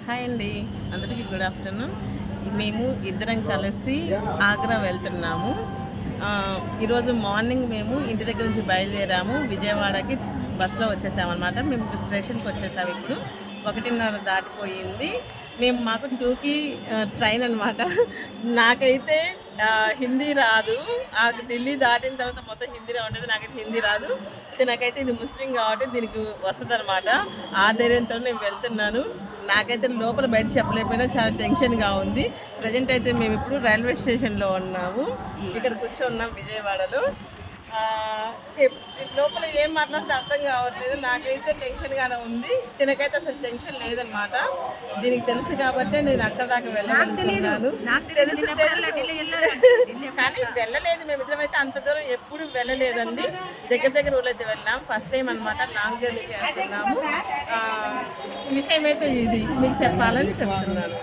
Hi అండి, అందరికీ good afternoon. మేము ఇద్దరం కలిసి ఆగ్రా వెళ్తున్నాము. ఈరోజు మార్నింగ్ మేము ఇంటి దగ్గర నుంచి బయలుదేరాము. విజయవాడకి బస్సులో వచ్చేసామన్నమాట. మేము స్టేషన్కి వచ్చేసాము. ఇప్పుడు 1:30 దాటిపోయింది. మాకు 2కి ట్రైన్ అనమాట. నాకైతే హిందీ రాదు. ఢిల్లీ దాటిన తర్వాత మొత్తం హిందీలో ఉండేది. నాకైతే హిందీ రాదు. నాకైతే ఇది ముస్లిం కాబట్టి దీనికి వస్తుంది అనమాట. ఆ ధైర్యంతో నేను వెళ్తున్నాను. నాకైతే లోపల బయట చెప్పలేకపోయినా చాలా టెన్షన్గా ఉంది. ప్రజెంట్ అయితే మేము ఇప్పుడు రైల్వే స్టేషన్లో ఉన్నాము. ఇక్కడ కూర్చున్నాం విజయవాడలో. లోపల ఏం మాట్లాడితే అర్థం కావట్లేదు. నాకైతే టెన్షన్గానే ఉంది. దీనికైతే అసలు టెన్షన్ లేదనమాట. దీనికి తెలుసు కాబట్టి నేను అక్కడ దాకా వెళ్ళగలుగుతున్నాను. తెలుసు కానీ వెళ్ళలేదు. మేమిద్దరం అయితే అంత దూరం ఎప్పుడు వెళ్ళలేదండి. దగ్గర ఊళ్ళో అయితే వెళ్ళాం. ఫస్ట్ టైం అనమాట లాంగ్ జర్నీ చేస్తున్నాము. విషయం అయితే ఇది మీకు చెప్పాలని చెప్తున్నాను.